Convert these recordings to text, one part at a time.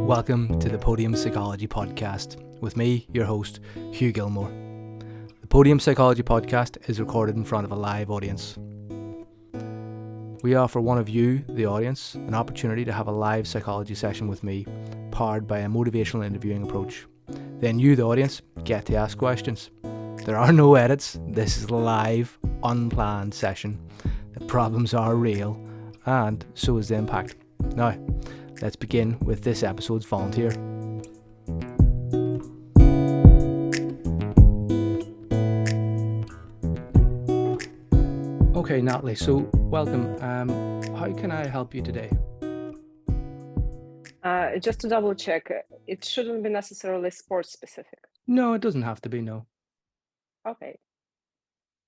Welcome to the Podium Psychology Podcast with me, your host, Hugh Gilmore. The Podium Psychology Podcast is recorded in front of a live audience. We offer one of you, the audience, an opportunity to have a live psychology session with me, powered by a motivational interviewing approach. Then you, the audience, get to ask questions. There are no edits. This is a live, unplanned session. The problems are real, and so is the impact. Now, let's begin with this episode's volunteer. Okay, Natalie, so welcome. How can I help you today? Just to double check, it shouldn't be necessarily sports specific. No, it doesn't have to be, no. Okay.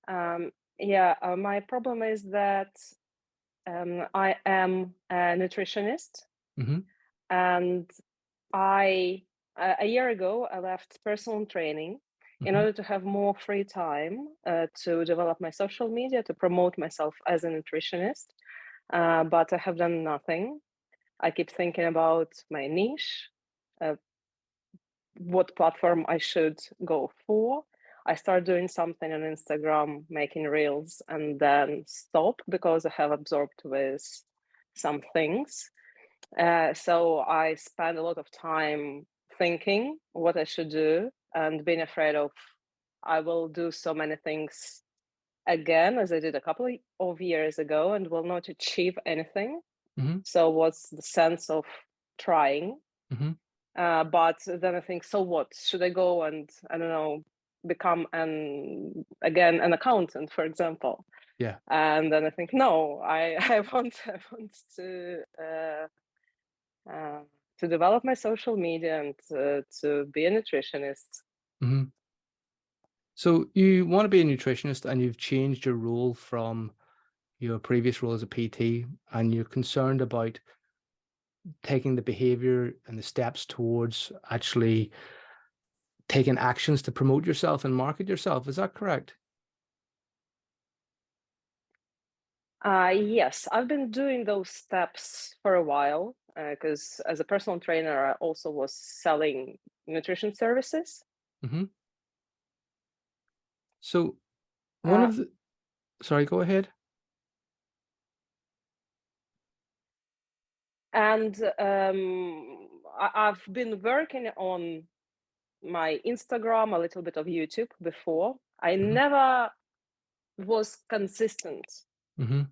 My problem is that I am a nutritionist, Mm-hmm. and a year ago, I left personal training in order to have more free time to develop my social media, to promote myself as a nutritionist, but I have done nothing. I keep thinking about my niche, what platform I should go for. I start doing something on Instagram, making reels, and then stop because I have absorbed with some things. So I spend a lot of time thinking what I should do and being afraid of I will do so many things again as I did a couple of years ago and will not achieve anything. Mm-hmm. So what's the sense of trying? Mm-hmm. But then I think, so what? Should I go and, I don't know, become an accountant, for example? Yeah. And then I think, no, I want to develop my social media and to be a nutritionist. Mm-hmm. So you want to be a nutritionist and you've changed your role from your previous role as a PT, and you're concerned about taking the behavior and the steps towards actually taking actions to promote yourself and market yourself. Is that correct? Yes, I've been doing those steps for a while because as a personal trainer, I also was selling nutrition services. Mm-hmm. So Uh, sorry, go ahead. And I've been working on my Instagram, a little bit of YouTube before. I Mm-hmm. never was consistent, Mm-hmm.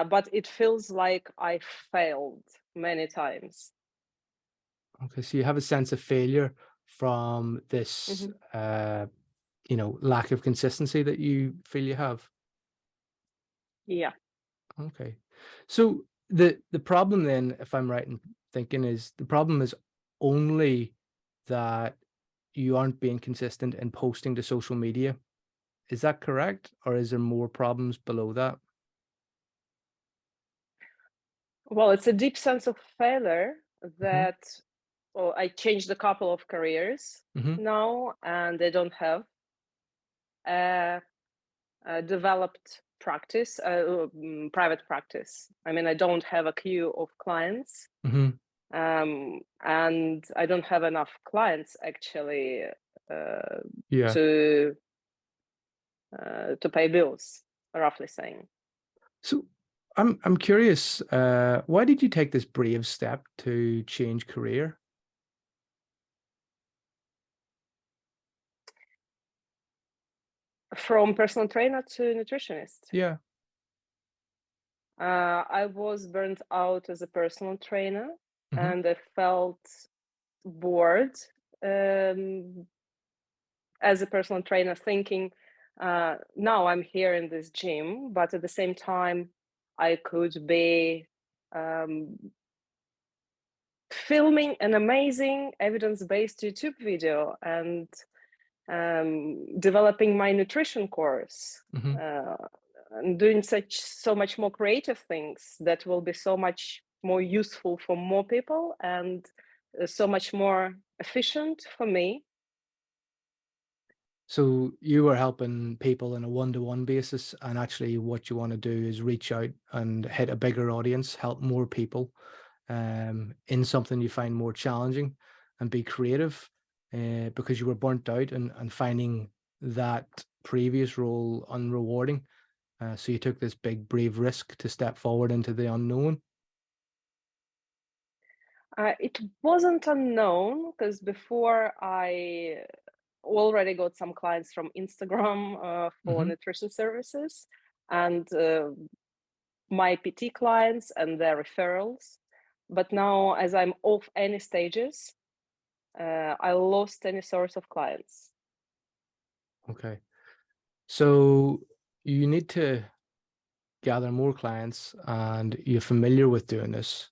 but it feels like I failed many times. Okay, so you have a sense of failure from this, lack of consistency that you feel you have. Yeah. Okay, so the problem then, if I'm right in thinking, is the problem is only that you aren't being consistent in posting to social media. Is that correct, or is there more problems below that? Well, it's a deep sense of failure Mm-hmm. that I changed a couple of careers Mm-hmm. now, and they don't have a developed practice, private practice. I mean, I don't have a queue of clients. Mm-hmm. And I don't have enough clients actually Yeah. to pay bills, roughly saying. So I'm curious, why did you take this brave step to change career? From personal trainer to nutritionist. Yeah. I was burnt out as a personal trainer, Mm-hmm. and I felt bored as a personal trainer, thinking, now I'm here in this gym, but at the same time, I could be filming an amazing evidence-based YouTube video and developing my nutrition course, Mm-hmm. and doing so much more creative things that will be so much more useful for more people and so much more efficient for me. So you were helping people on a one-to-one basis, and actually what you want to do is reach out and hit a bigger audience, help more people. in something you find more challenging and be creative because you were burnt out and finding that previous role unrewarding. So you took this big, brave risk to step forward into the unknown. It wasn't unknown because before I already got some clients from Instagram for Mm-hmm. nutrition services, and my PT clients and their referrals. But now, as I'm off any stages, I lost any source of clients. Okay. So you need to gather more clients and you're familiar with doing this.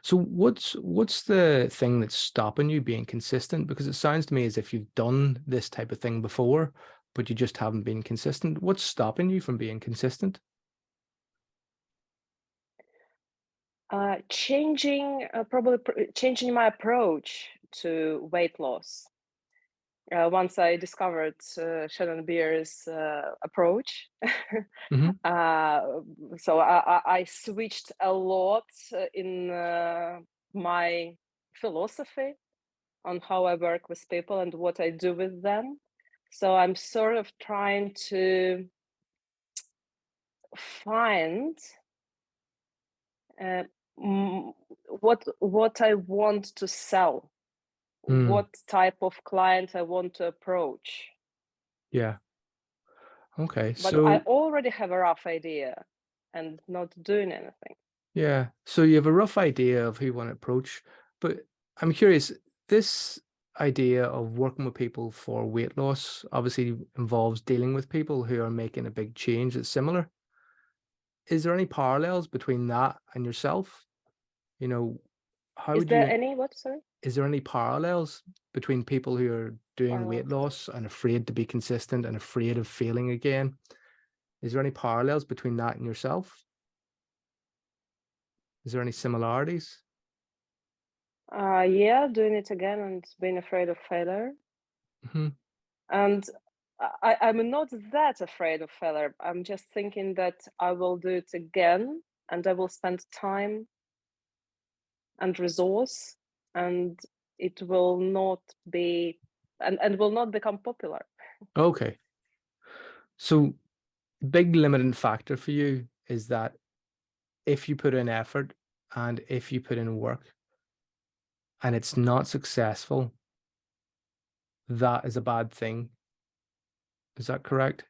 So what's the thing that's stopping you being consistent? Because it sounds to me as if you've done this type of thing before, but you just haven't been consistent. What's stopping you from being consistent? Probably changing my approach to weight loss. Once I discovered Shannon Beer's approach, Mm-hmm. so I switched a lot in my philosophy on how I work with people and what I do with them. So I'm sort of trying to find uh, what I want to sell, Mm, what type of client I want to approach. yeah. Okay. But I So already have a rough idea and not doing anything. yeah. So you have a rough idea of who you want to approach, but I'm curious, this idea of working with people for weight loss obviously involves dealing with people who are making a big change that's similar. Is there any parallels between that and yourself? You know, how Is would there you, any what? Sorry, is there any parallels between people who are doing weight parallels. loss and afraid to be consistent and afraid of failing again? Is there any parallels between that and yourself? Is there any similarities? Yeah, doing it again and being afraid of failure. Hmm. And I'm not that afraid of failure. I'm just thinking that I will do it again and I will spend time and resource, and it will not be and will not become popular. Okay. So big limiting factor for you is that if you put in effort and if you put in work and it's not successful, that is a bad thing. Is that correct?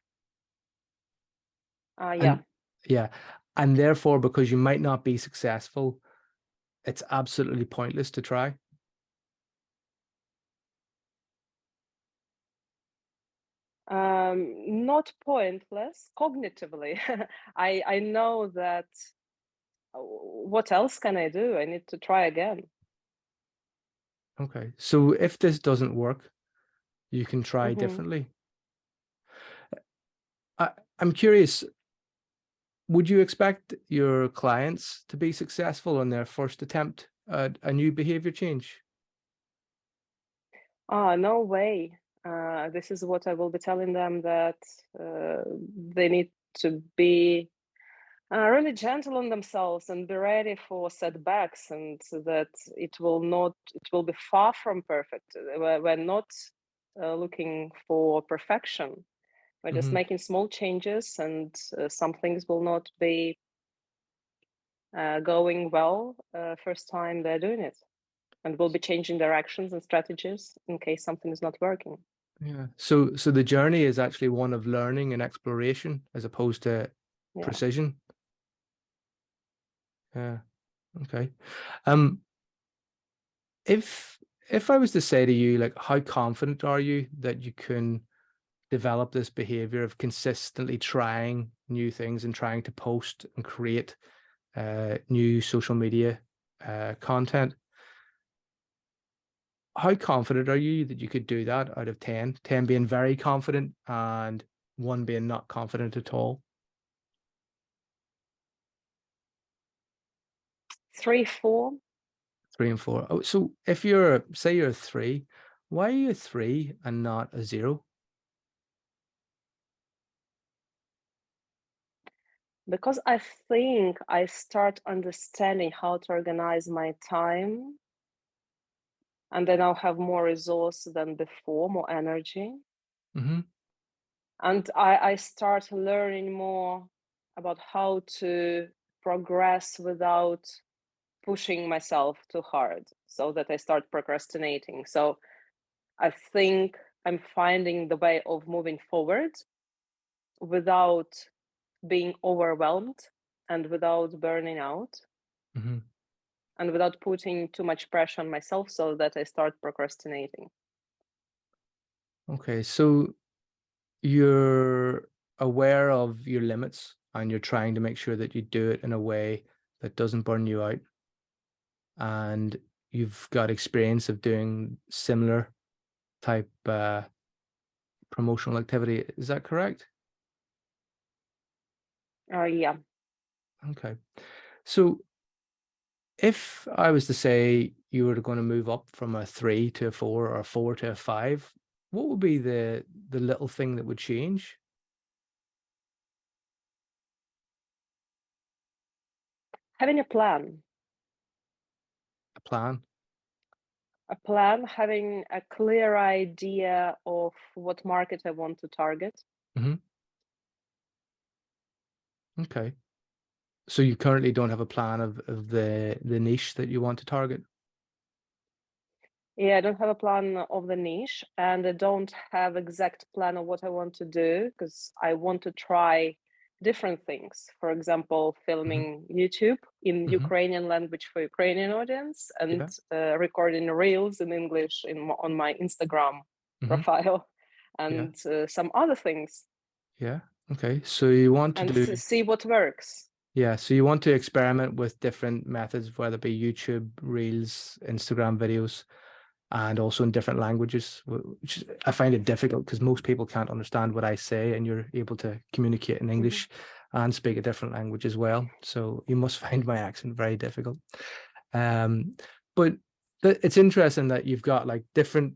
Yeah. And yeah. And therefore, because you might not be successful, it's absolutely pointless to try. Not pointless cognitively. I know that what else can I do? I need to try again. Okay. So if this doesn't work, you can try Hmm. differently. I, I'm curious, would you expect your clients to be successful on their first attempt at a new behavior change? No way. This is what I will be telling them, that they need to be really gentle on themselves and be ready for setbacks, and that it will be far from perfect. We're not looking for perfection. We're just Hmm. making small changes, and some things will not be going well first time they're doing it, and we'll be changing directions and strategies in case something is not working. Yeah. So the journey is actually one of learning and exploration as opposed to Yeah. precision. Yeah. Okay. Um, if if I was to say to you, like, how confident are you that you can develop this behavior of consistently trying new things and trying to post and create new social media content? How confident are you that you could do that out of 10? 10 being very confident and one being not confident at all. 3, 4. Three and four. Oh, so if you're, say you're a three, why are you a three and not a zero? Because I think I start understanding how to organize my time, and then I'll have more resource than before, more energy. Mm-hmm. And I start learning more about how to progress without pushing myself too hard, so that I start procrastinating. So I think I'm finding the way of moving forward without being overwhelmed and without burning out Mm-hmm. and without putting too much pressure on myself so that I start procrastinating. Okay, so you're aware of your limits and you're trying to make sure that you do it in a way that doesn't burn you out. And you've got experience of doing similar type promotional activity. Is that correct? Yeah. Okay. So if I was to say you were going to move up from a 3 to a 4 or a 4 to a 5, what would be the little thing that would change? Having A plan. having a clear idea of what market I want to target. Hmm. Okay. So you currently don't have a plan of the niche that you want to target? Yeah, I don't have a plan of the niche, and I don't have exact plan of what I want to do because I want to try different things. For example, Hmm. filming YouTube in Hmm. Ukrainian language for Ukrainian audience, and Yeah. recording reels in English on my Instagram Hmm. profile, Yeah. and some other things, Yeah. Okay. So you want to and do, see what works. yeah, so you want to experiment with different methods, whether it be YouTube, Reels, Instagram videos, and also in different languages, which I find it difficult because most people can't understand what I say, and you're able to communicate in Mhm. English and speak a different language as well. So you must find my accent very difficult. Um, but it's interesting that you've got like different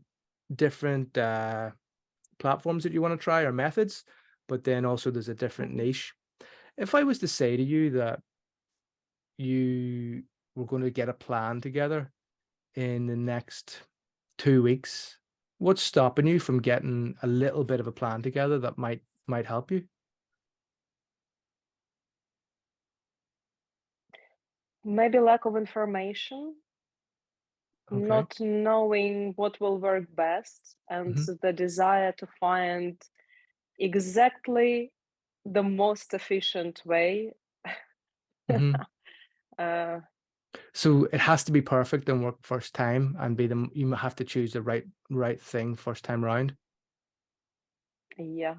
platforms that you want to try or methods, but then also there's a different Mhm. niche. If I was to say to you that you were going to get a plan together in the next 2 weeks, what's stopping you from getting a little bit of a plan together that might help you? Maybe lack of information, Okay. not knowing what will work best, and Hmm. the desire to find exactly the most efficient way. Hmm. uh, So it has to be perfect and work first time, and you have to choose the right thing first time round. yeah,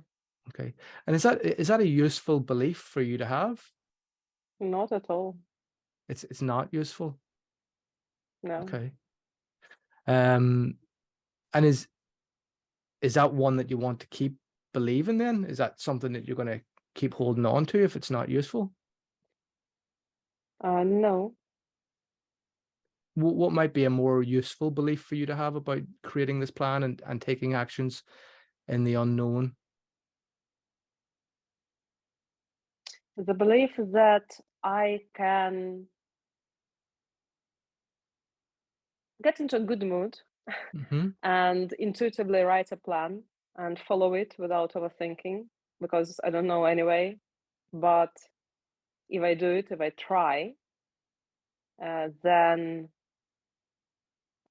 Okay. And is that a useful belief for you to have? not at all. It's not useful. No. Okay. Um, and is that one that you want to keep believing then? Is that something that you're going to keep holding on to if it's not useful? No. What might be a more useful belief for you to have about creating this plan and taking actions in the unknown? The belief that I can get into a good mood Hmm. and intuitively write a plan and follow it without overthinking, because I don't know anyway. But if I do it, if I try, then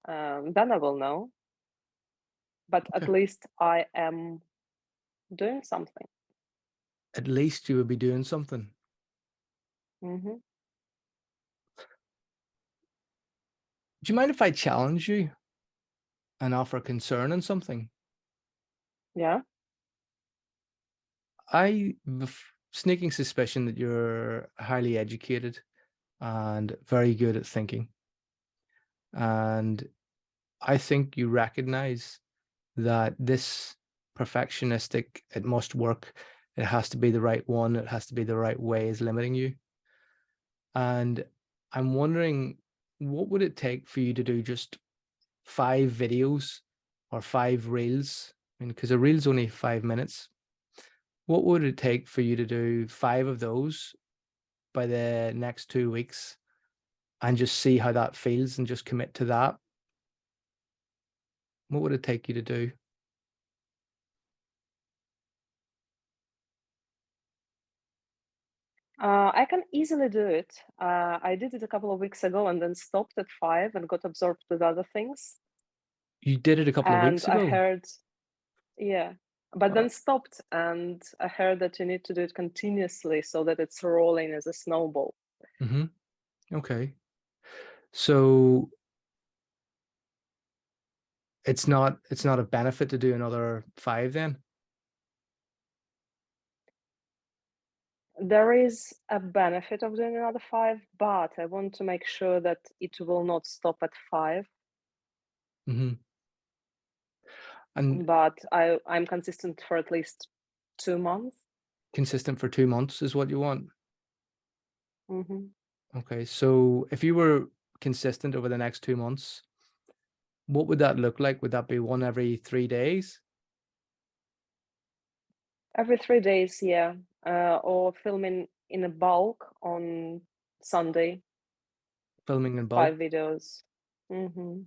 I will know. But at Okay. least I am doing something. At least you would be doing something. Hmm. Do you mind if I challenge you and offer concern on something? Yeah. I have a sneaking suspicion that you're highly educated and very good at thinking. And I think you recognize that this perfectionistic, it must work, it has to be the right one, it has to be the right way, is limiting you. And I'm wondering, what would it take for you to do just 5 videos or 5 reels? I mean, because a reel's only 5 minutes. What would it take for you to do 5 of those by the next 2 weeks and just see how that feels and just commit to that, what would it take you to do? I can easily do it. I did it a couple of weeks ago and then stopped at 5 and got absorbed with other things. You did it a couple of And weeks I ago. heard, yeah, but Uh, then stopped, and I heard that you need to do it continuously so that it's rolling as a snowball. Okay. So it's not a benefit to do another 5 then? There is a benefit of doing another 5, but I want to make sure that it will not stop at 5. Mm-hmm. And But I'm consistent for at least 2 months. consistent for 2 months is what you want? Mm-hmm. Okay. So if you were consistent over the next 2 months, what would that look like? Would that be one every 3 days? Every 3 days, yeah. Or filming in a bulk on Sunday, Filming in 5 bulk? videos. Mm-hmm.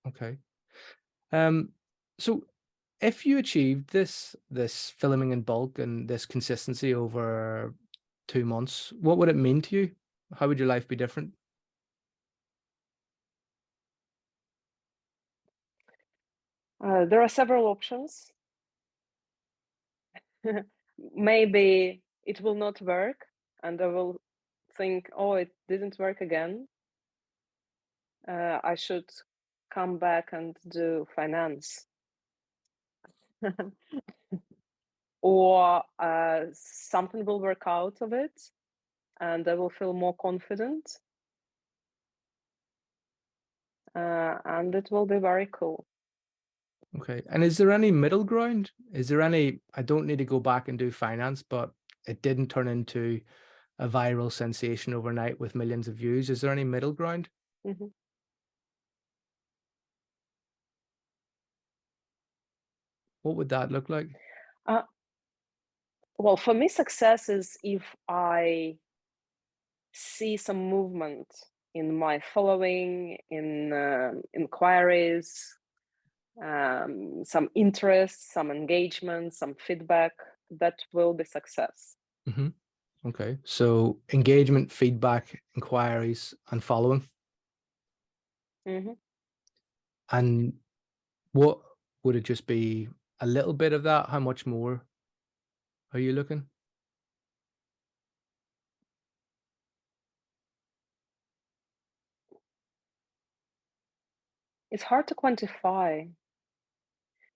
Okay. Um, so if you achieved this filming in bulk and this consistency over 2 months, what would it mean to you? How would your life be different? There are several options. Maybe it will not work, and I will think, oh, it didn't work again. I should come back and do finance. Or something will work out of it, and I will feel more confident, and it will be very cool. Okay. And is there any middle ground? Is there any, I don't need to go back and do finance, but it didn't turn into a viral sensation overnight with millions of views. Is there any middle ground? Mhm. What would that look like? Uh, well, for me, success is if I see some movement in my following, in inquiries, some interest, some engagement, some feedback. That will be success. Mm-hmm. Okay. So engagement, feedback, inquiries, and following. Mm-hmm. And what would it just be a little bit of that? How much more are you looking? It's hard to quantify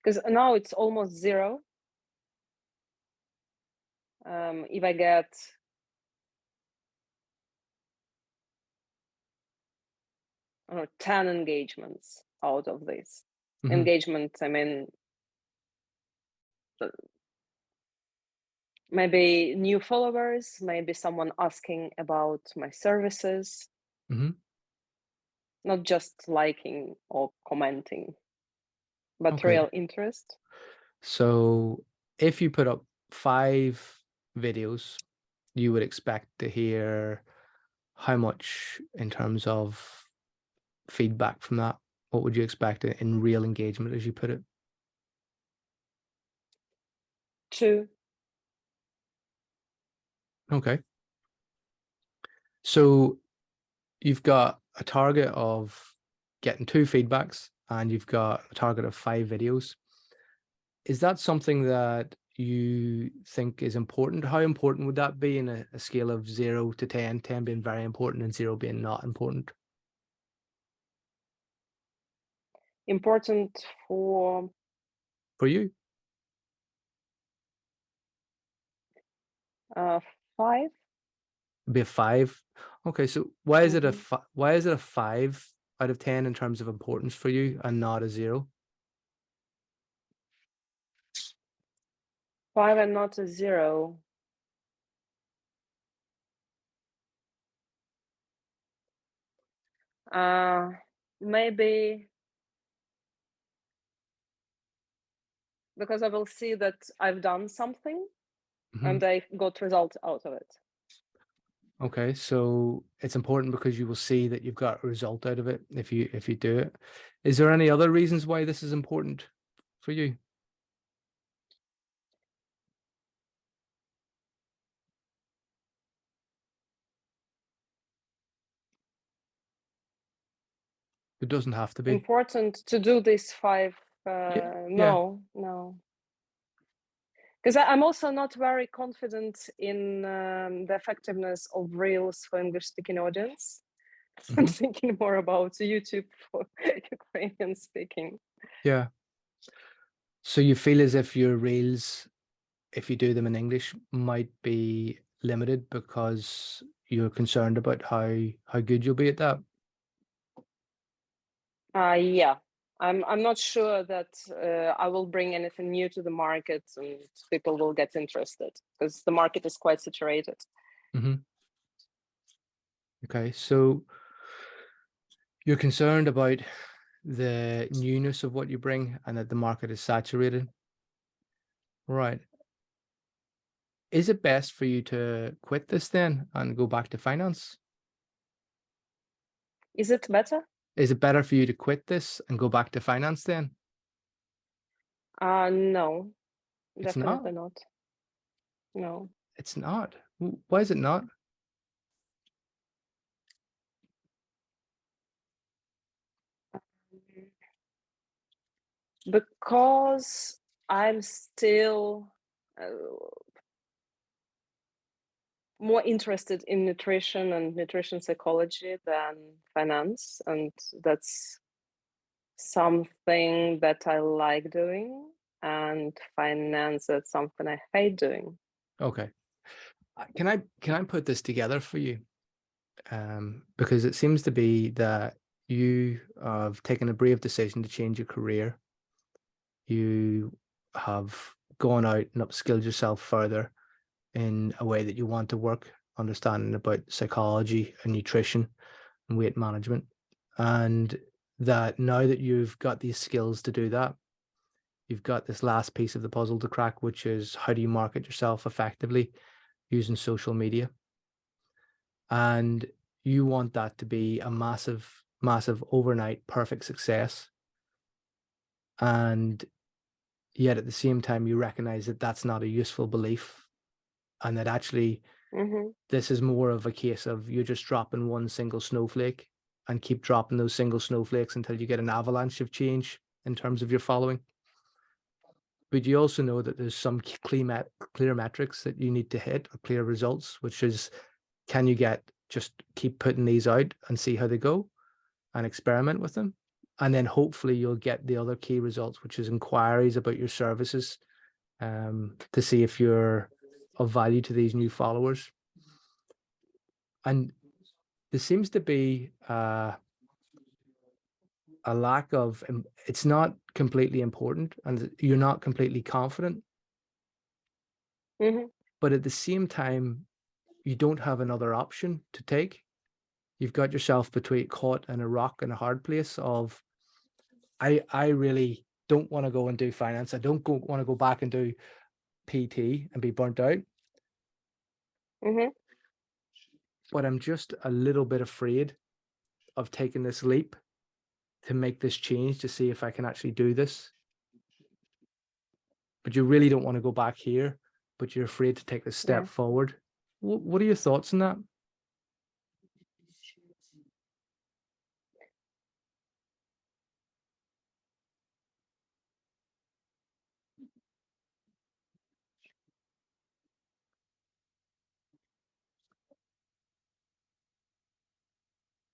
because now it's almost zero. If I get 10 engagements out of this. Mm-hmm. Engagement, I mean, maybe new followers, maybe someone asking about my services, Mm-hmm. not just liking or commenting, but Okay. real interest. So if you put up 5 videos, you would expect to hear how much in terms of feedback from that? What would you expect in real engagement, as you put it? 2. Okay. So you've got a target of getting 2 feedbacks and you've got a target of 5 videos. Is that something that you think is important? How important would that be in a scale of 0 to 10, 10 being very important and 0 being not important? Important for For you? 5. It'd be a 5. Okay, so why is it Mm-hmm. why is it a 5 out of 10 in terms of importance for you and not a 0? 5 and not a 0. Maybe because I will see that I've done something Mm-hmm. and I got results out of it. Okay, so it's important because you will see that you've got a result out of it if you do it. Is there any other reasons why this is important for you? It doesn't have to be. Important to do these 5. Yeah, yeah. No. Because I'm also not very confident in the effectiveness of Reels for English-speaking audience. I'm Hmm. thinking more about YouTube for Ukrainian speaking. Yeah. So you feel as if your reels, if you do them in English, might be limited because you're concerned about how good you'll be at that. Yeah, I'm not sure that I will bring anything new to the market and people will get interested because the market is quite saturated. Hmm. Okay, so you're concerned about the newness of what you bring and that the market is saturated. Right. Is it best for you to quit this then and go back to finance? Is it better? Is it better for you to quit this and go back to finance then? No, It's not. definitely not. No. It's not. Why is it not? Because I'm still more interested in nutrition and nutrition psychology than finance, and that's something that I like doing, and finance, that's something I hate doing. Okay. Can I put this together for you? Because it seems to be that you have taken a brave decision to change your career. You have gone out and upskilled yourself further in a way that you want to work, understanding about psychology and nutrition and weight management. And that now that you've got these skills to do that, you've got this last piece of the puzzle to crack, which is how do you market yourself effectively using social media? And you want that to be a massive, massive overnight perfect success. And yet at the same time, you recognize that that's not a useful belief and that actually Mm-hmm. this is more of a case of you're just dropping one single snowflake and keep dropping those single snowflakes until you get an avalanche of change in terms of your following. But you also know that there's some clear metrics that you need to hit or clear results, which is can you get just keep putting these out and see how they go and experiment with them. And then hopefully you'll get the other key results, which is inquiries about your services to see if you're of value to these new followers. And there seems to be a lack of, it's not completely important and you're not completely confident, Mm-hmm. but at the same time, you don't have another option to take. You've got yourself between caught in a rock and a hard place of, I really don't want to go and do finance. I don't want to go back and do PT and be burnt out, Mm-hmm. but I'm just a little bit afraid of taking this leap to make this change to see if I can actually do this. But you really don't want to go back here, but you're afraid to take this step Yeah. forward. What are your thoughts on that?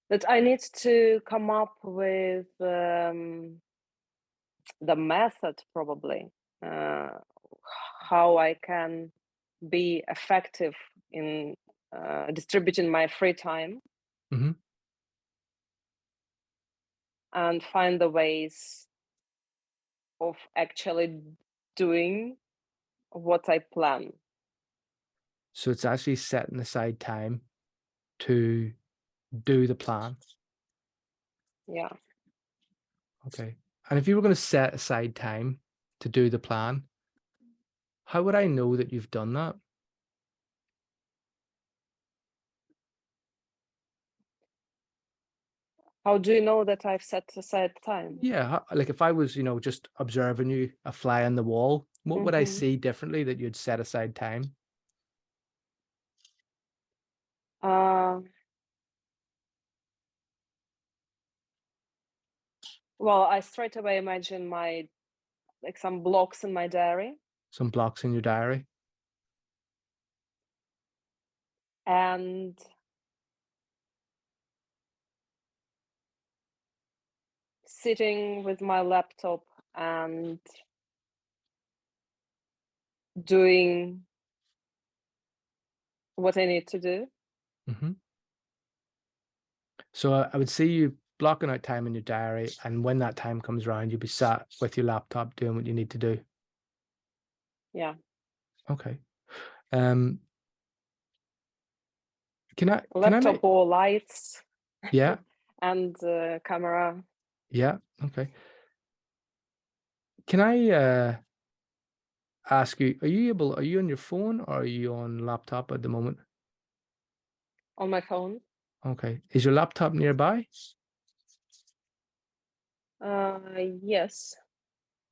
That I need to come up with the method, probably, uh, how I can be effective in distributing my free time Mm-hmm. and find the ways of actually doing what I plan. So it's actually setting aside time to do the plan. Yeah. Okay. And if you were going to set aside time to do the plan, how would I know that you've done that? How do you know that I've set aside time? Yeah, like if I was, just observing you, a fly on the wall, what would I Mm-hmm. see differently that you'd set aside time? Uh, well, I straight away imagine some blocks in my diary, Some blocks in your diary. and sitting with my laptop and doing what I need to do. Hmm. So I would see you blocking out time in your diary, and when that time comes around, you'll be sat with your laptop doing what you need to do. Yeah. Okay. Um, can I Laptop make or lights yeah, and camera. yeah, okay. Can I ask you, are you on your phone or are you on laptop at the moment? On my phone. Okay. Is your laptop nearby? Yes.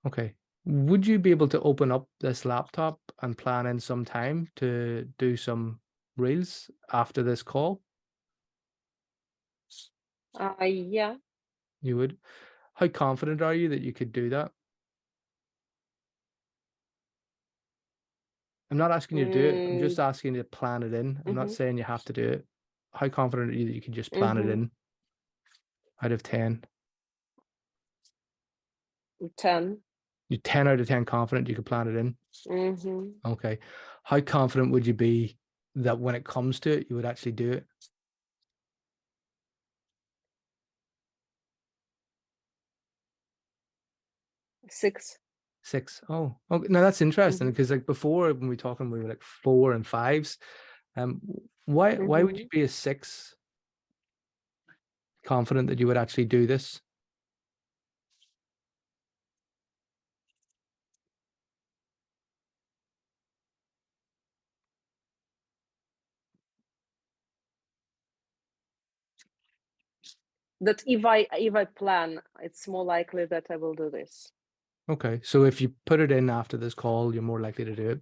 Okay. Would you be able to open up this laptop and plan in some time to do some reels after this call? Yeah. You would. How confident are you that you could do that? I'm not asking you to do it. I'm just Mm, asking you to plan it in. I'm not mm-hmm, saying you have to do it. How confident are you that you can just plan it mm-hmm. in out of 10? 10. You're 10 out of 10 confident you could plan it in? Mm-hmm. Okay. How confident would you be that when it comes to it, you would actually do it? 6. 6. Oh, okay. Now that's interesting Mm-hmm. because like before when we were talking, we were like 4 and 5s. Um, why would you Mm-hmm. be a 6 confident that you would actually do this? That if I plan, it's more likely that I will do this. Okay. So if you put it in after this call, you're more likely to do it.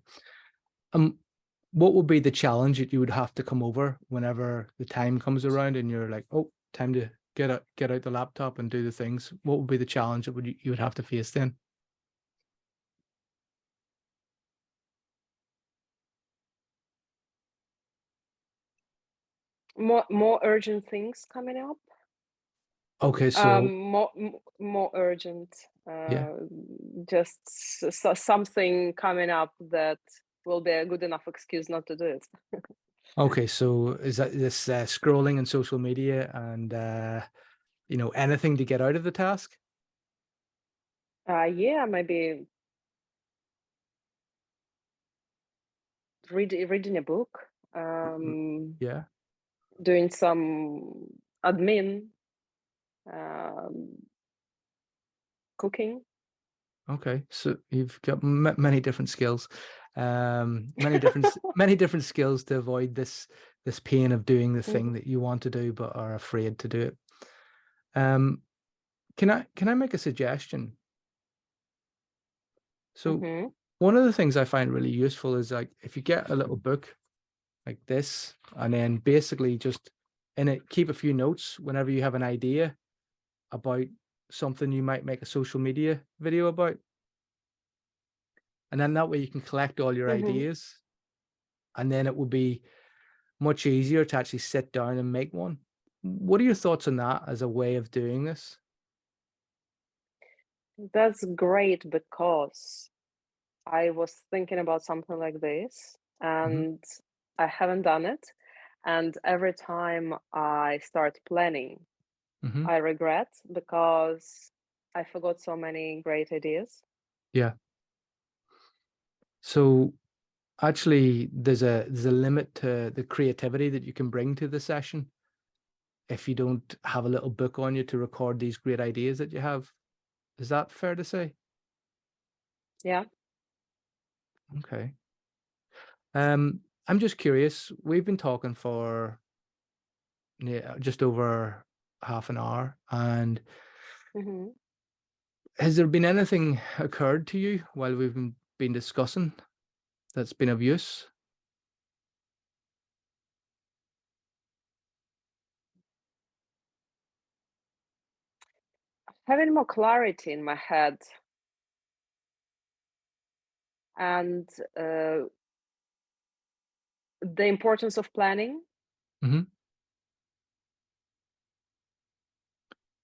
Um, what would be the challenge that you would have to come over whenever the time comes around and you're like, oh, time to get out the laptop and do the things? What would be the challenge that you would have to face then? More urgent things coming up. Okay, so More urgent. yeah. Just something coming up that will be a good enough excuse not to do it. Okay, so is that this scrolling in social media and anything to get out of the task? Yeah, maybe reading a book, Yeah. doing some admin, um, cooking. Okay, so you've got many different skills, many different skills to avoid this pain of doing the thing Mm-hmm. that you want to do but are afraid to do it. Um, can I make a suggestion? So Mm-hmm. one of the things I find really useful is like if you get a little book like this, and then basically just in it keep a few notes whenever you have an idea about something you might make a social media video about. And then that way you can collect all your Mm-hmm. ideas. And then it will be much easier to actually sit down and make one. What are your thoughts on that as a way of doing this? That's great because I was thinking about something like this Hmm. and I haven't done it. And every time I start planning, Hmm. I regret because I forgot so many great ideas. Yeah. So actually there's a limit to the creativity that you can bring to the session if you don't have a little book on you to record these great ideas that you have. Is that fair to say? Yeah. Okay. I'm just curious. We've been talking for, yeah, just over half an hour. And Mm-hmm. has there been anything occurred to you while we've been discussing that's been of use? Having more clarity in my head, and the importance of planning. Mm-hmm.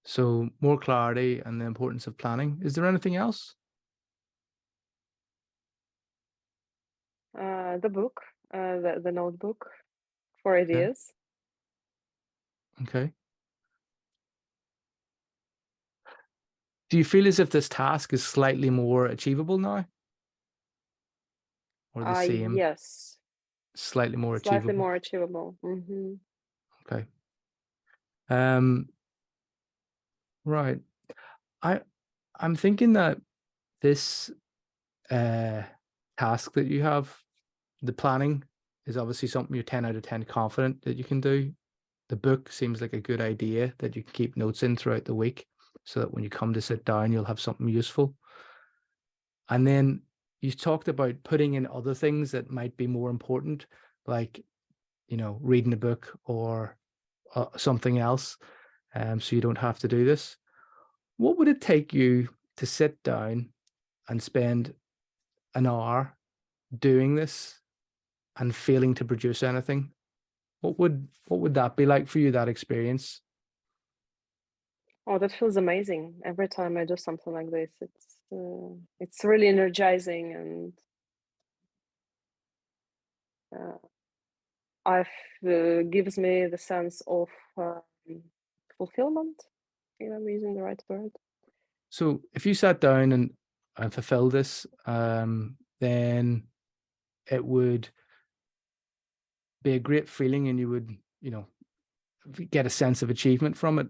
So more clarity and the importance of planning. Is there anything else? The book, the notebook for Yeah. ideas. Okay. Do you feel as if this task is slightly more achievable now? Or the same, Yes, slightly more slightly achievable? more achievable. Mm-hmm. Okay. Um, right. I I'm thinking that this uh task that you have, the planning, is obviously something you're 10 out of 10 confident that you can do. The book seems like a good idea that you can keep notes in throughout the week so that when you come to sit down, you'll have something useful. And then you talked about putting in other things that might be more important, like, reading a book or something else, so you don't have to do this. What would it take you to sit down and spend an hour doing this and failing to produce anything? What would that be like for you, that experience? Oh, that feels amazing. Every time I do something like this, it's really energizing, and uh, gives me the sense of fulfillment. If I'm using the right word. So if you sat down and fulfilled this, then it would be a great feeling, and you would, get a sense of achievement from it.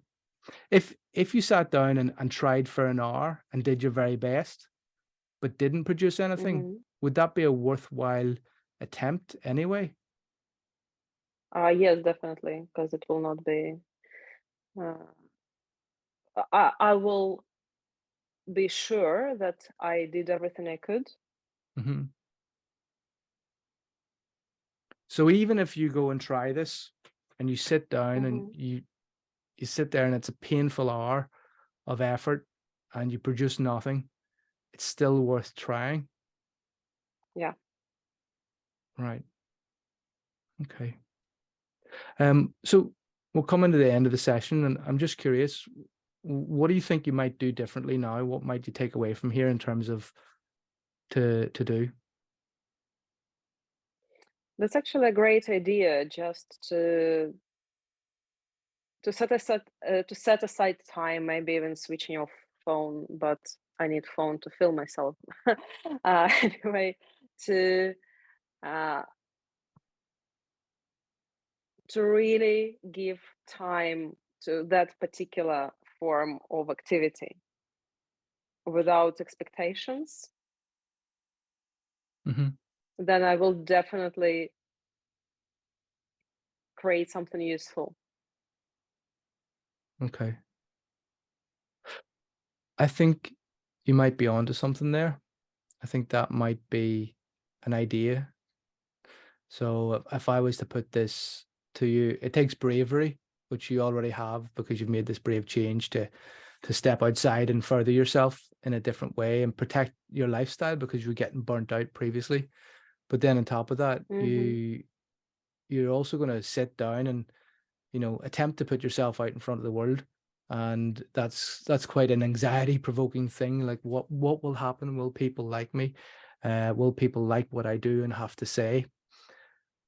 If you sat down and tried for an hour and did your very best, but didn't produce anything, Mm-hmm. would that be a worthwhile attempt anyway? Yes, definitely, because it will not be. Uh, I will be sure that I did everything I could. Mm-hmm. So even if you go and try this and you sit down and Mm-hmm. you sit there and it's a painful hour of effort and you produce nothing, it's still worth trying. Yeah. Right. Okay. So we'll come into the end of the session, and I'm just curious, what do you think you might do differently now? What might you take away from here in terms of to do? That's actually a great idea, just to set aside time, maybe even switching off phone, but I need phone to fill myself. Anyway, to uh, to really give time to that particular form of activity without expectations, Mm-hmm. then I will definitely create something useful. Okay. I think you might be onto something there. I think that might be an idea. So if I was to put this to you, it takes bravery, which you already have because you've made this brave change to step outside and further yourself in a different way and protect your lifestyle because you were getting burnt out previously. But then on top of that, Mm-hmm. you're also going to sit down and, attempt to put yourself out in front of the world. And that's quite an anxiety provoking thing. Like what will happen? Will people like me? Will people like what I do and have to say?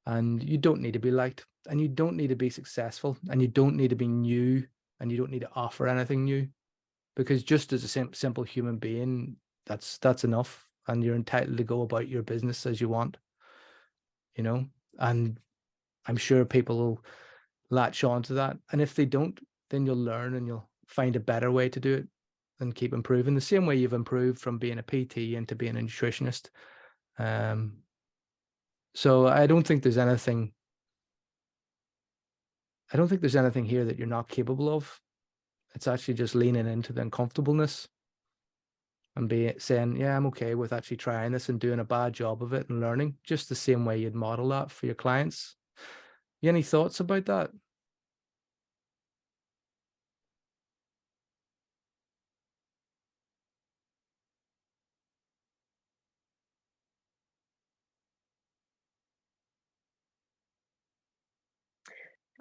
And you don't need to be liked, and you don't need to be successful, and you don't need to be new, and you don't need to offer anything new, because just as a simple human being, that's enough, and you're entitled to go about your business as you want, you know. And I'm sure people will latch on to that, and if they don't, then you'll learn and you'll find a better way to do it and keep improving the same way you've improved from being a PT into being a nutritionist. um so I don't think there's anything here that you're not capable of. It's actually just leaning into the uncomfortableness and saying, yeah, I'm okay with actually trying this and doing a bad job of it and learning, just the same way you'd model that for your clients. You any thoughts about that?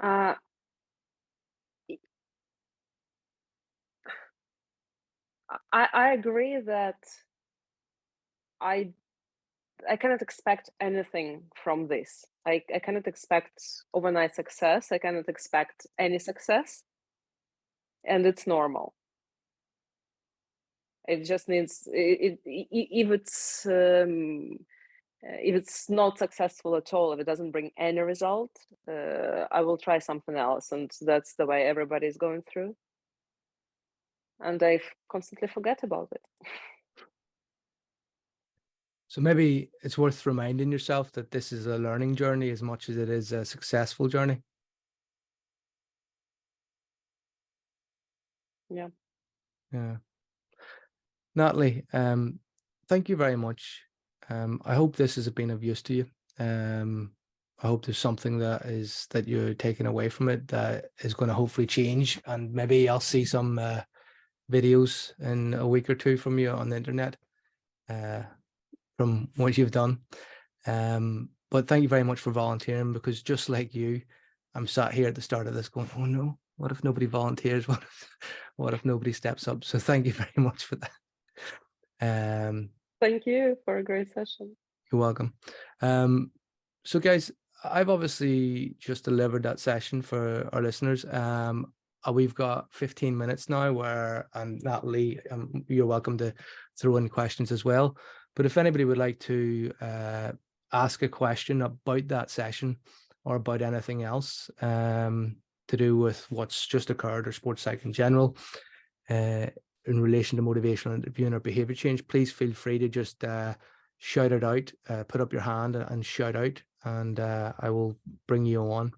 Uh, I agree that I I cannot expect anything from this. I cannot expect overnight success. I cannot expect any success, and it's normal. It just needs if it's not successful at all, if it doesn't bring any result, I will try something else, and that's the way everybody is going through. And I constantly forget about it. So maybe it's worth reminding yourself that this is a learning journey as much as it is a successful journey. Yeah. Yeah. Natalie, thank you very much. I hope this has been of use to you. I hope there's something that you're taking away from it that is going to hopefully change, and maybe I'll see some videos in a week or two from you on the internet from what you've done. But thank you very much for volunteering, because just like you, I'm sat here at the start of this going, oh no, what if nobody volunteers? What if nobody steps up? So thank you very much for that. Thank you for a great session. You're welcome. So guys, I've obviously just delivered that session for our listeners. We've got 15 minutes now where, and Natalie, you're welcome to throw in questions as well. But if anybody would like to ask a question about that session or about anything else to do with what's just occurred or sports psych in general, in relation to motivational interviewing or behavior change, please feel free to just shout it out, put up your hand and shout out, and I will bring you on.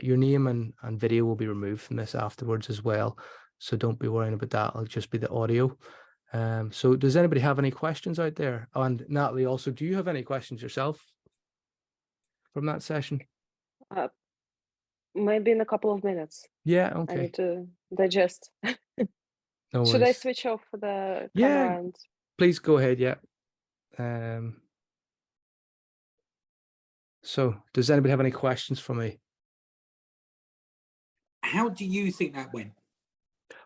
Your name and video will be removed from this afterwards as well, so don't be worrying about that. It'll just be the audio. So does anybody have any questions out there? And Natalie, also, do you have any questions yourself from that session? Maybe in a couple of minutes. Yeah, I okay. need to digest. No Should I worries. switch off the Yeah, camera? And please go ahead. Yeah. So does anybody have any questions for me? How do you think that went?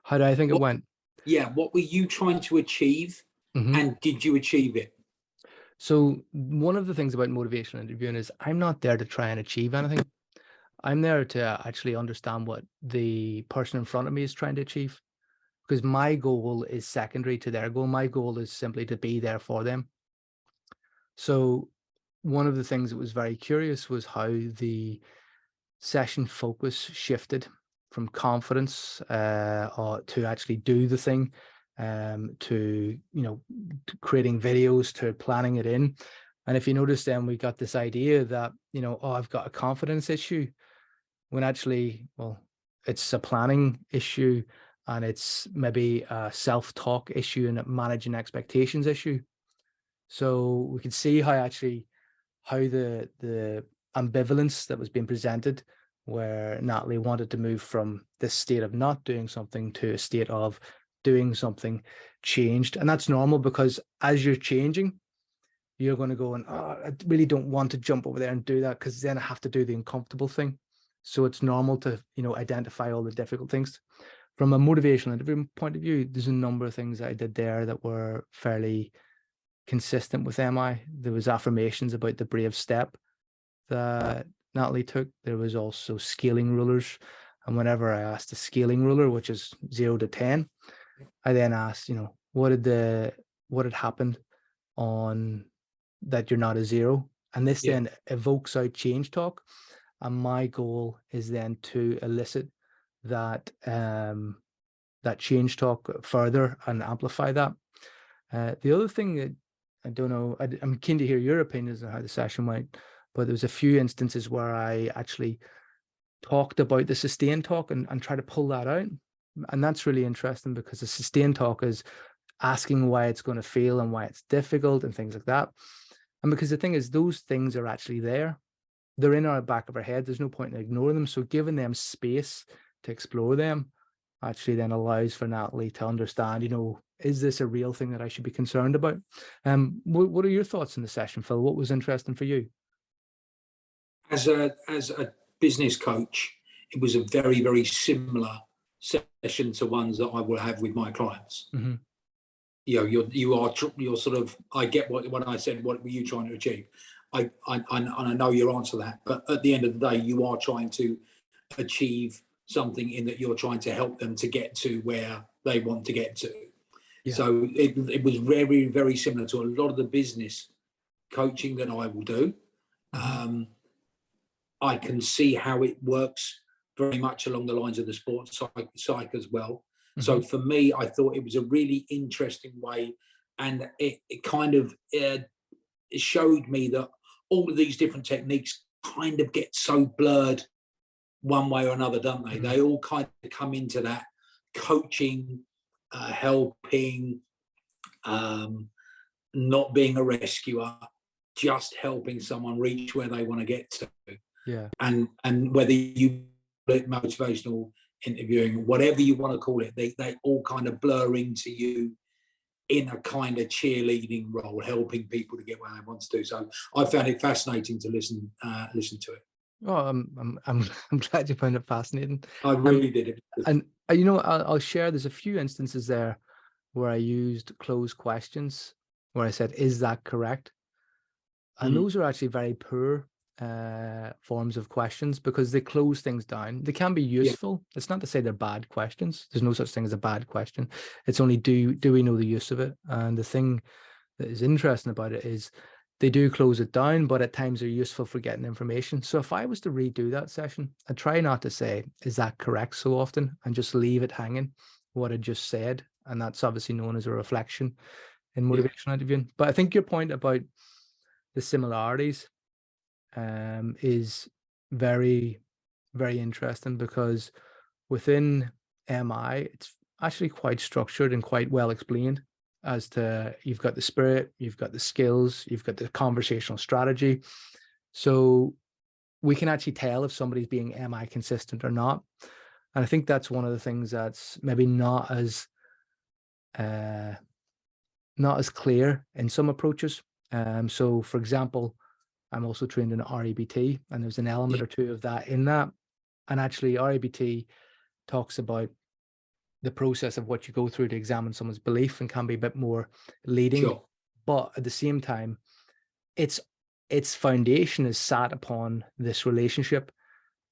How do I think it went? Yeah, what were you trying to achieve, and did you achieve it? So one of the things about motivational interviewing is I'm not there to try and achieve anything. I'm there to actually understand what the person in front of me is trying to achieve, because my goal is secondary to their goal. My goal is simply to be there for them. So one of the things that was very curious was how the session focus shifted from confidence to actually do the thing, to creating videos, to planning it in. And if you notice, then we got this idea that oh, I've got a confidence issue, when actually, well, it's a planning issue, and it's maybe a self-talk issue and a managing expectations issue. So we could see how the ambivalence that was being presented, where Natalie wanted to move from this state of not doing something to a state of doing something, changed. And that's normal, because as you're changing, you're going to go and, oh, I really don't want to jump over there and do that, because then I have to do the uncomfortable thing. So it's normal to, identify all the difficult things. From a motivational interview point of view, there's a number of things that I did there that were fairly consistent with MI. There was affirmations about the brave step that Natalie took. There was also scaling rulers. And whenever I asked a scaling ruler, which is 0 to 10, I then asked, what had happened on that you're not a 0. And this then evokes out change talk. And my goal is then to elicit that that change talk further and amplify that. The other thing that I don't know, I'm keen to hear your opinions on how the session went, but there was a few instances where I actually talked about the sustained talk and try to pull that out. And that's really interesting, because the sustained talk is asking why it's going to fail and why it's difficult and things like that. And because the thing is, those things are actually there. They're in our back of our head. There's no point in ignoring them. So giving them space to explore them actually then allows for an athlete to understand, is this a real thing that I should be concerned about? What are your thoughts in the session, Phil? What was interesting for you? As a business coach, it was a very, very similar session to ones that I will have with my clients. Mm-hmm. You're sort of, I get what I said, what were you trying to achieve? I know your answer to that, but at the end of the day, you are trying to achieve something in that you're trying to help them to get to where they want to get to. Yeah. So it was very, very similar to a lot of the business coaching that I will do. Mm-hmm. I can see how it works very much along the lines of the sports psych as well. Mm-hmm. So for me, I thought it was a really interesting way, and it kind of it showed me that all of these different techniques kind of get so blurred one way or another, don't they? Mm-hmm. They all kind of come into that coaching, helping, not being a rescuer, just helping someone reach where they want to get to. Yeah. And whether you call it motivational interviewing, whatever you want to call it, they all kind of blur into you in a kind of cheerleading role, helping people to get where they want to do. So I found it fascinating to listen to it. Oh, I'm glad you found it fascinating. I really did. And I'll share. There's a few instances there where I used closed questions, where I said, "Is that correct?" And those are actually very poor forms of questions, because they close things down. They can be useful. Yeah. It's not to say they're bad questions. There's no such thing as a bad question. It's only do we know the use of it? And the thing that is interesting about it is they do close it down, but at times they're useful for getting information. So if I was to redo that session, I'd try not to say, "Is that correct?" so often, and just leave it hanging, what I just said. And that's obviously known as a reflection in motivational interviewing. But I think your point about the similarities is very, very interesting, because within MI, it's actually quite structured and quite well explained as to, you've got the spirit, you've got the skills, you've got the conversational strategy. So we can actually tell if somebody's being MI consistent or not. And I think that's one of the things that's maybe not as clear in some approaches. So for example, I'm also trained in REBT, and there's an element or two of that in that. And actually REBT talks about the process of what you go through to examine someone's belief, and can be a bit more leading. Sure. But at the same time, its foundation is sat upon this relationship.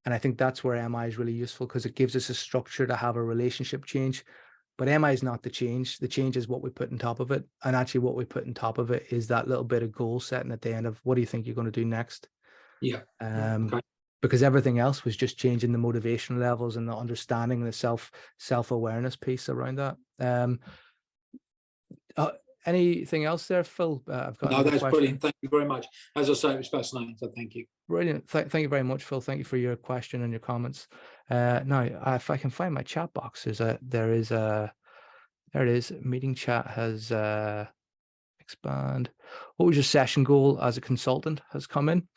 And I think that's where MI is really useful, because it gives us a structure to have a relationship change. But MI is not the change. The change is what we put on top of it. And actually what we put on top of it is that little bit of goal setting at the end of, what do you think you're going to do next? Yeah. Okay. Because everything else was just changing the motivation levels and the understanding and the self-awareness piece around that. Anything else there, Phil? I've got no, that's question. Brilliant. Thank you very much. As I say, it was fascinating, so thank you. Brilliant. Thank you very much, Phil. Thank you for your question and your comments. Now, if I can find my chat box, there it is. Meeting chat has expand. What was your session goal as a consultant has come in?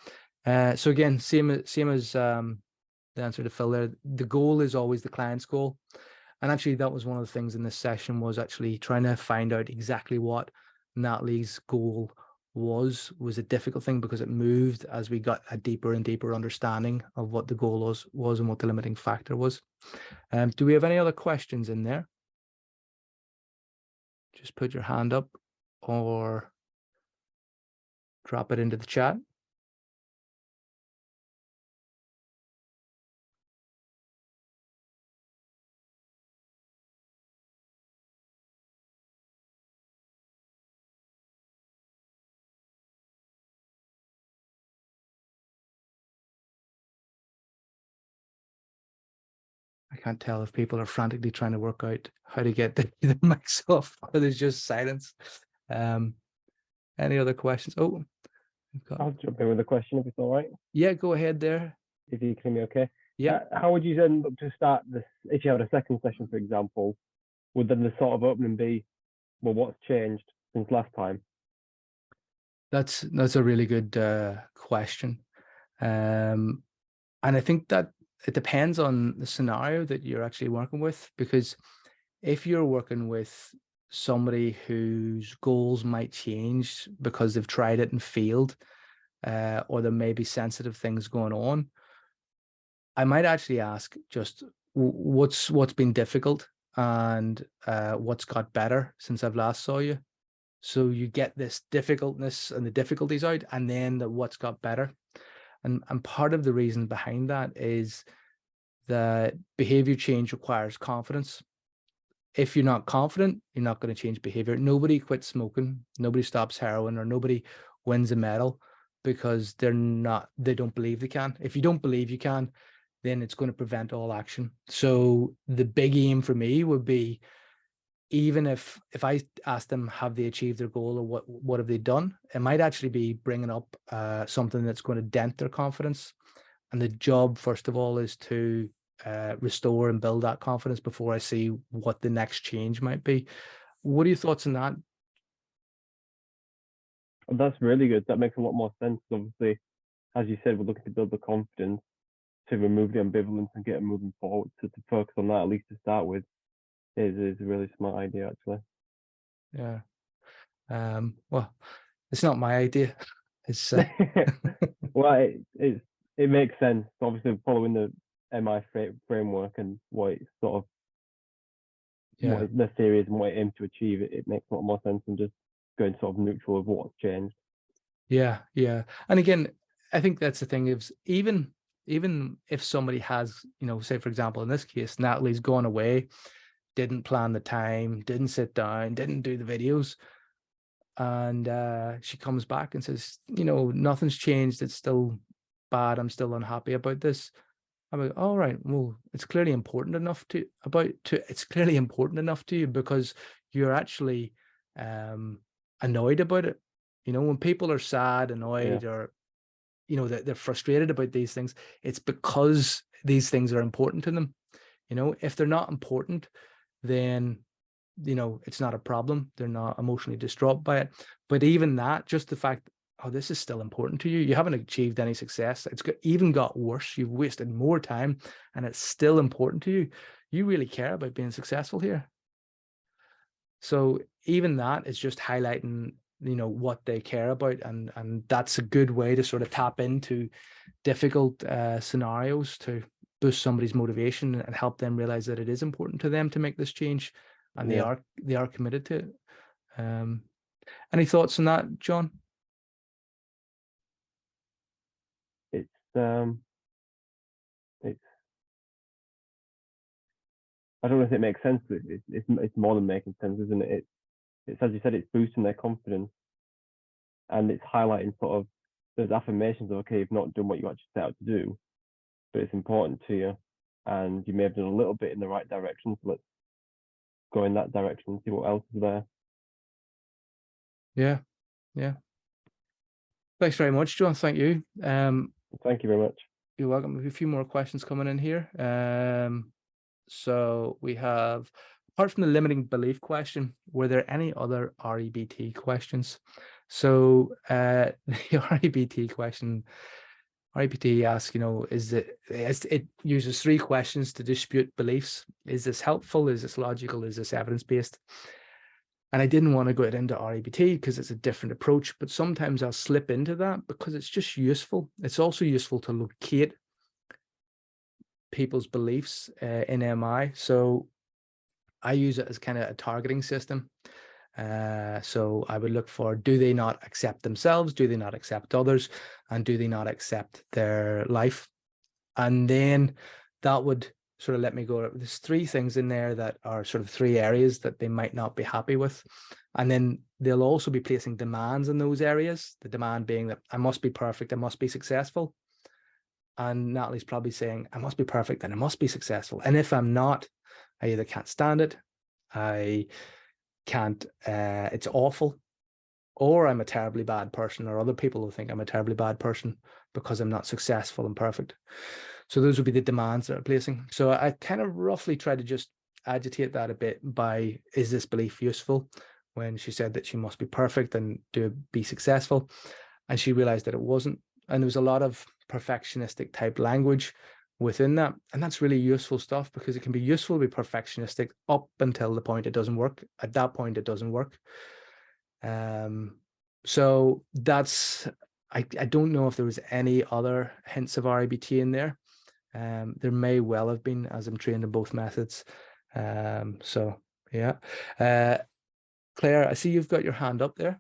So again, same as the answer to Phil there. The goal is always the client's goal. And actually that was one of the things in this session, was actually trying to find out exactly what Natalie's goal was a difficult thing, because it moved as we got a deeper and deeper understanding of what the goal was and what the limiting factor was. Do we have any other questions in there? Just put your hand up or drop it into the chat. I can't tell if people are frantically trying to work out how to get the mics off, or there's just silence. Any other questions? Oh, I'll jump in with a question if it's all right. Yeah, go ahead there. If you can hear me okay. Yeah, How would you then look to start this? If you had a second session, for example, would then the sort of opening be, well, what's changed since last time? that's a really good question. And I think that it depends on the scenario that you're actually working with, because if you're working with somebody whose goals might change because they've tried it and failed, or there may be sensitive things going on, I might actually ask just what's been difficult and what's got better since I've last saw you. So you get this difficultness and the difficulties out, and then what's got better. And part of the reason behind that is that behavior change requires confidence. If you're not confident, you're not going to change behavior. Nobody quits smoking, nobody stops heroin, or nobody wins a medal because they don't believe they can. If you don't believe you can, then it's going to prevent all action. So the big aim for me would be, even if I ask them, have they achieved their goal, or what have they done, it might actually be bringing up something that's going to dent their confidence. And the job, first of all, is to restore and build that confidence before I see what the next change might be. What are your thoughts on that? That's really good. That makes a lot more sense. Obviously, as you said, we're looking to build the confidence, to remove the ambivalence and get them moving forward. So to focus on that, at least to start with, is a really smart idea, actually. Yeah. Well, it's not my idea. It's well, it makes sense. Obviously, following the MI framework and what it's sort of what the theory is and what it aims to achieve, it makes a lot more sense than just going sort of neutral of what's changed. Yeah. And again, I think that's the thing, is even if somebody has, say, for example, in this case, Natalie's gone away, didn't plan the time, didn't sit down, didn't do the videos, and she comes back and says, nothing's changed, it's still bad, I'm still unhappy about this. I'm like, all right, well, it's clearly important enough to you, because you're actually annoyed about it. When people are sad, annoyed, or they're frustrated about these things, it's because these things are important to them. If they're not important, then it's not a problem. They're not emotionally distraught by it. But even that, just the fact, oh, this is still important to you, you haven't achieved any success, it's even got worse, you've wasted more time, and it's still important to you, you really care about being successful here. So even that is just highlighting what they care about, and that's a good way to sort of tap into difficult scenarios to boost somebody's motivation and help them realize that it is important to them to make this change, and they are committed to it. Any thoughts on that, John? It's I don't know if it makes sense, but it's more than making sense, isn't it? It's as you said, it's boosting their confidence, and it's highlighting sort of those affirmations of, okay, you've not done what you actually set out to do, but it's important to you, and you may have done a little bit in the right direction, so let's go in that direction and see what else is there. Yeah. Thanks very much, John. Thank you. Thank you very much. You're welcome. We have a few more questions coming in here. So we have, apart from the limiting belief question, were there any other REBT questions? So the REBT question, REBT asks, it uses 3 questions to dispute beliefs. Is this helpful? Is this logical? Is this evidence-based? And I didn't want to go into REBT because it's a different approach, but sometimes I'll slip into that because it's just useful. It's also useful to locate people's beliefs in MI. So I use it as kind of a targeting system. So I would look for, do they not accept themselves? Do they not accept others? And do they not accept their life? And then that would sort of let me go, there's 3 things in there that are sort of 3 areas that they might not be happy with. And then they'll also be placing demands in those areas, the demand being that I must be perfect, I must be successful. And Natalie's probably saying, I must be perfect and I must be successful. And if I'm not, I either can't stand it, I can't, it's awful, or I'm a terribly bad person, or other people will think I'm a terribly bad person because I'm not successful and perfect. So those would be the demands that are placing. So I kind of roughly try to just agitate that a bit by, is this belief useful? When she said that she must be perfect and be successful, and she realized that it wasn't. And there was a lot of perfectionistic type language within that. And that's really useful stuff, because it can be useful to be perfectionistic up until the point it doesn't work. At that point, it doesn't work. So that's, I don't know if there was any other hints of RIBT in there. There may well have been, as I'm trained in both methods. So yeah. Claire, I see you've got your hand up there.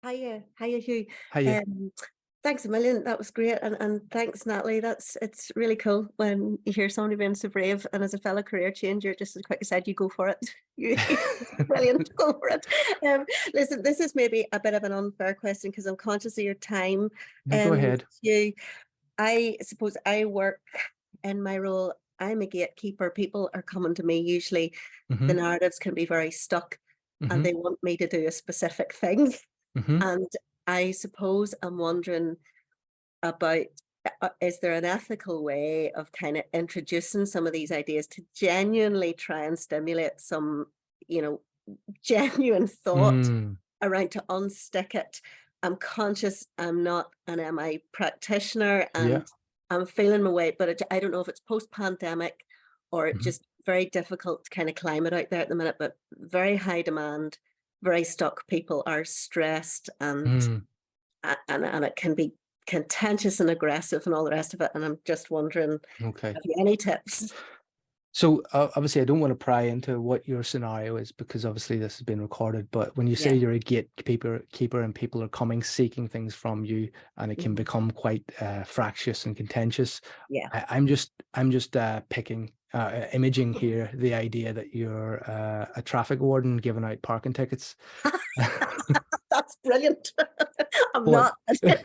Hiya, Hugh. Hiya. Thanks a million. That was great, and thanks, Natalie. It's really cool when you hear somebody being so brave, and as a fellow career changer, just as quick as I said, you go for it. Brilliant, go for it. Listen, this is maybe a bit of an unfair question because I'm conscious of your time. No, go ahead. Hugh, I suppose I work in my role. I'm a gatekeeper. People are coming to me. Usually, the narratives can be very stuck, and they want me to do a specific thing. And I suppose I'm wondering about, is there an ethical way of kind of introducing some of these ideas to genuinely try and stimulate some, genuine thought around, to unstick it? I'm conscious I'm not an MI practitioner, and I'm feeling my way, but I don't know if it's post-pandemic or just very difficult to kind of climate out there at the minute, but very high demand, very stuck. People are stressed, and it can be contentious and aggressive and all the rest of it. And I'm just wondering, have you any tips? So obviously I don't want to pry into what your scenario is, because obviously this has been recorded, but when you say you're a gatekeeper and people are coming seeking things from you, and it can become quite fractious and contentious. I'm just picking imaging here the idea that you're a traffic warden giving out parking tickets. That's brilliant. I'm not, but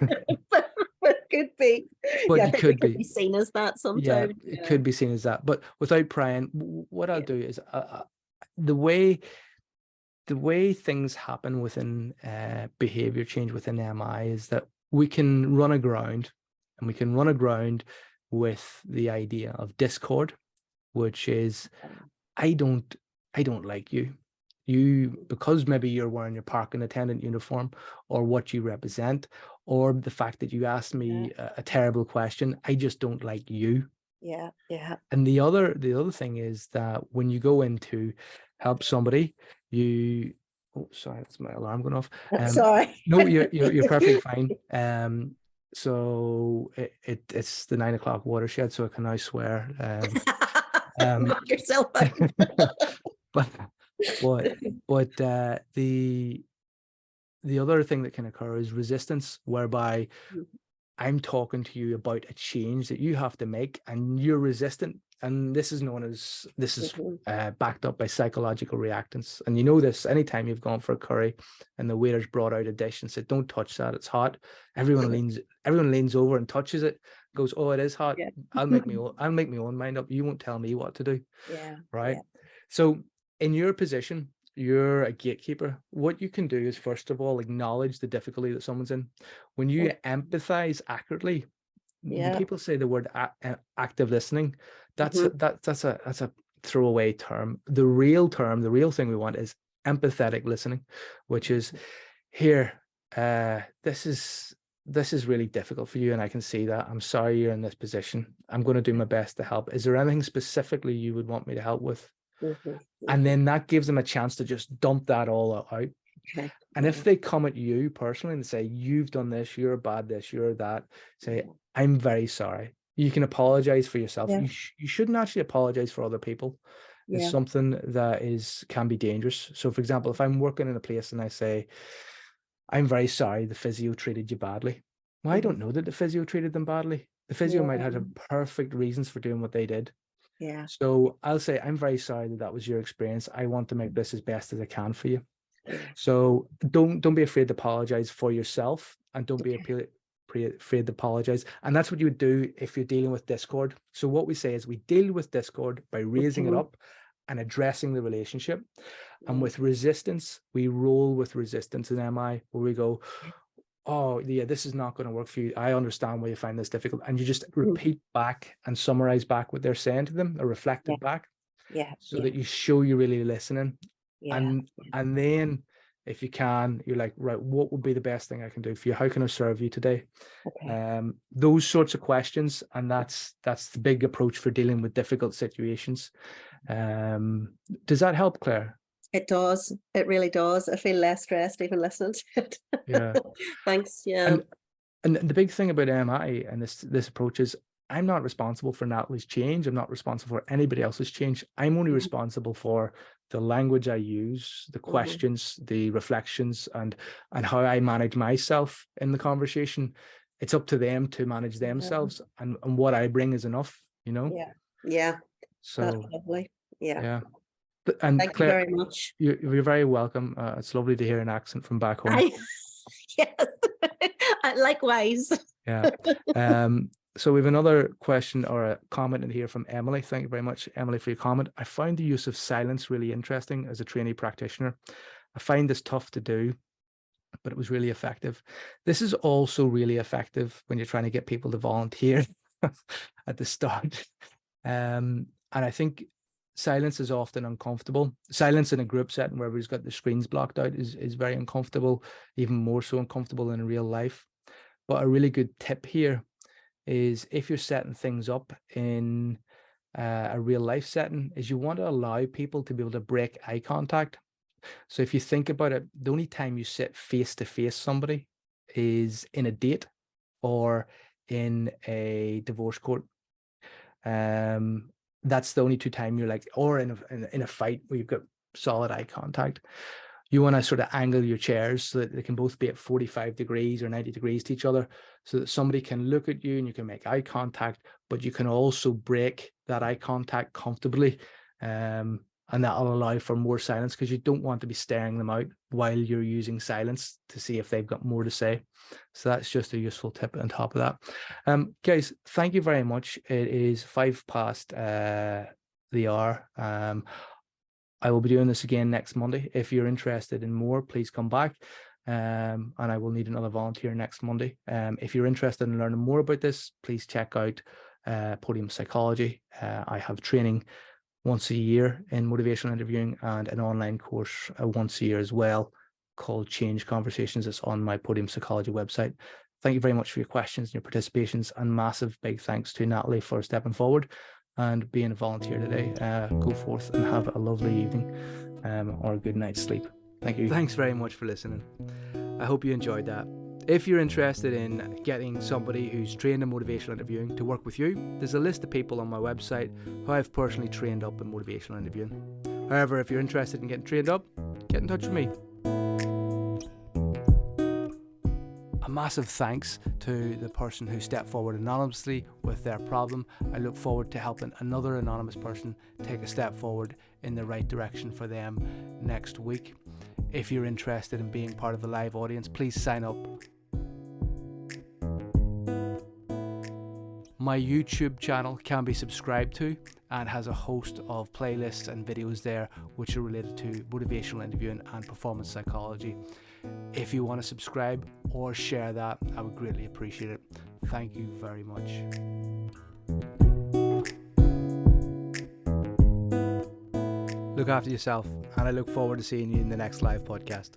could be. But I it think could it could be seen as that sometimes. It could be seen as that. But without prying, what I'll do is the way things happen within behavior change within MI is that we can run aground, and we can run aground with the idea of discord, which is I don't like you. Because maybe you're wearing your parking attendant uniform, or what you represent, or the fact that you asked me a terrible question. I just don't like you. Yeah. And the other thing is that when you go in to help somebody, oh, sorry, that's my alarm going off. Sorry. No, you're perfectly fine. So it's the 9 o'clock watershed, so I can now swear. Knock yourself out. But the other thing that can occur is resistance, whereby I'm talking to you about a change that you have to make, and you're resistant. And this is backed up by psychological reactance. And you know this, anytime you've gone for a curry and the waiter's brought out a dish and said, "Don't touch that, it's hot." Everyone leans over and touches it, goes, "Oh, it is hot. I'll make my own mind up. You won't tell me what to do." Right. So in your position, you're a gatekeeper. What you can do is, first of all, acknowledge the difficulty that someone's in. When you empathize accurately, when people say the word active listening, that's a throwaway term. The real thing we want is empathetic listening, which is, here, this is really difficult for you, and I can see that. I'm sorry you're in this position. I'm going to do my best to help. Is there anything specifically you would want me to help with? And then that gives them a chance to just dump that all out. And if they come at you personally and say, "You've done this, you're bad this, you're that," say, "I'm very sorry." You can apologize for yourself. You shouldn't actually apologize for other people. It's something that can be dangerous. So for example, if I'm working in a place and I say, "I'm very sorry the physio treated you badly." Well, I don't know that the physio treated them badly. The physio might have had perfect reasons for doing what they did. So I'll say, "I'm very sorry that was your experience. I want to make this as best as I can for you." So don't be afraid to apologize for yourself, and don't be afraid to apologize. And that's what you would do if you're dealing with discord. So what we say is we deal with discord by raising it up and addressing the relationship. And with resistance, we roll with resistance in MI, where we go, oh yeah, this is not going to work for you. I understand why you find this difficult. And you just repeat back and summarize back what they're saying to them, or reflect it back, so that you show you're really listening. And then if you can, you're like, right, what would be the best thing I can do for you? How can I serve you today? Those sorts of questions. And that's the big approach for dealing with difficult situations. Does that help, Claire? It does. It really does. I feel less stressed even listening to it. Yeah. Thanks. Yeah. And the big thing about MI and this approach is, I'm not responsible for Natalie's change. I'm not responsible for anybody else's change. I'm only responsible for the language I use, the questions, the reflections, and how I manage myself in the conversation. It's up to them to manage themselves, and what I bring is enough, you know? Yeah. So that's lovely. Yeah. And thank Claire, you very much. You're very welcome. It's lovely to hear an accent from back home. Yes. Likewise. Yeah. So we have another question or a comment in here from Emily. Thank you very much, Emily, for your comment. I found the use of silence really interesting as a trainee practitioner. I find this tough to do, but it was really effective. This is also really effective when you're trying to get people to volunteer at the start. And I think silence is often uncomfortable. Silence in a group setting where everybody's got the screens blocked out is very uncomfortable, even more so uncomfortable in real life. But a really good tip here is, if you're setting things up in a real life setting, is you want to allow people to be able to break eye contact. So if you think about it, the only time you sit face to face somebody is in a date or in a divorce court. That's the only two times you're like, or in a fight where you've got solid eye contact. You want to sort of angle your chairs so that they can both be at 45 degrees or 90 degrees to each other, so that somebody can look at you and you can make eye contact, but you can also break that eye contact comfortably. And that'll allow for more silence, because you don't want to be staring them out while you're using silence to see if they've got more to say. So that's just a useful tip on top of that. Guys, thank you very much. It is 5 past the hour. I will be doing this again next Monday. If you're interested in more, please come back. And I will need another volunteer next Monday. If you're interested in learning more about this, please check out Podium Psychology. I have training once a year in motivational interviewing, and an online course once a year as well, called Change Conversations. It's on my Podium Psychology website. Thank you very much for your questions and your participations, and massive big thanks to Natalie for stepping forward and being a volunteer today. Go forth and have a lovely evening or a good night's sleep. Thank you. Thanks very much for listening. I hope you enjoyed that. If you're interested in getting somebody who's trained in motivational interviewing to work with you, there's a list of people on my website who I've personally trained up in motivational interviewing. However, if you're interested in getting trained up, get in touch with me. A massive thanks to the person who stepped forward anonymously with their problem. I look forward to helping another anonymous person take a step forward in the right direction for them next week. If you're interested in being part of the live audience, please sign up. My YouTube channel can be subscribed to and has a host of playlists and videos there which are related to motivational interviewing and performance psychology. If you want to subscribe or share that, I would greatly appreciate it. Thank you very much. Look after yourself, and I look forward to seeing you in the next live podcast.